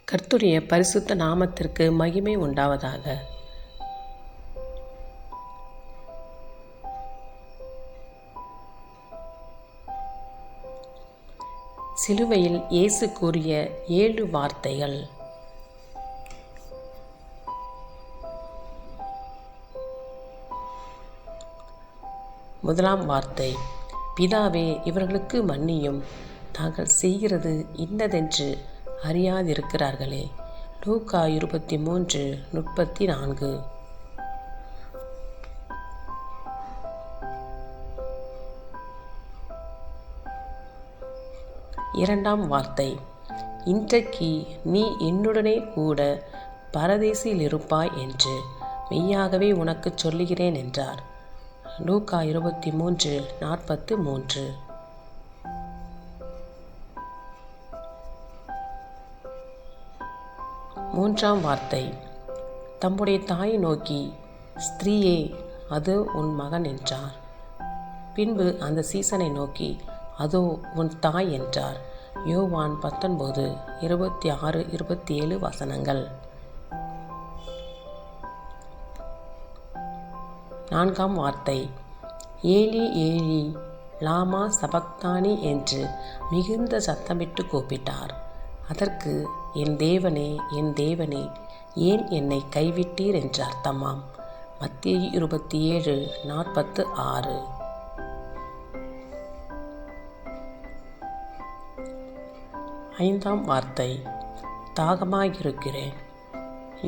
கர்த்தருடைய பரிசுத்த நாமத்திற்கு மகிமை உண்டாவதாக. சிலுவையில் இயேசு கூறிய 7 வார்த்தைகள். முதலாம் வார்த்தை, பிதாவே, இவர்களுக்கு மன்னியும், தாங்கள் செய்கிறது இன்னதென்று அறியாதிருக்கிறார்களே. லூக்கா 23:34. இரண்டாம் வார்த்தை, இன்றைக்கு நீ என்னுடனே கூட பரதேசில் இருப்பாய் என்று மெய்யாகவே உனக்கு சொல்லுகிறேன் என்றார். லூக்கா 23:43. மூன்றாம் வார்த்தை, தம்முடைய தாயை நோக்கி, ஸ்திரீயே, அது உன் மகன் என்றார். பின்பு அந்த சீசனை நோக்கி, அதோ உன் தாய் என்றார். யோவான் 19:26-27 வசனங்கள். நான்காம் வார்த்தை, ஏலி ஏலி லாமா சபக்தானி என்று மிகுந்த சத்தமிட்டு கூப்பிட்டார். அதற்கு, என் தேவனே, என் தேவனே, ஏன் என்னை கைவிட்டீர் என்று அர்த்தமாம். மத்தேயு 27:46. ஐந்தாம் வார்த்தை, தாகமாயிருக்கிறேன்.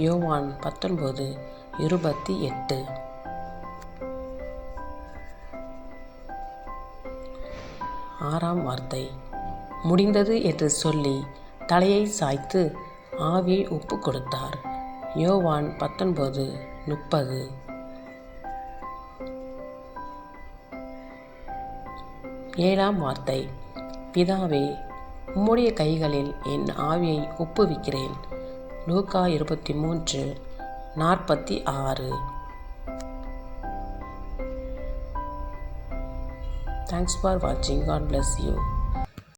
யோவான் 19:28. ஆறாம் வார்த்தை, முடிந்தது என்று சொல்லி தலையை சாய்த்து ஆவியை ஒப்பு கொடுத்தார். யோவான் 19:30. ஏழாம் வார்த்தை, பிதாவே, உம்முடைய கைகளில் என் ஆவியை ஒப்புவிக்கிறேன். லூக்கா 23:46. Thanks for watching. God bless you.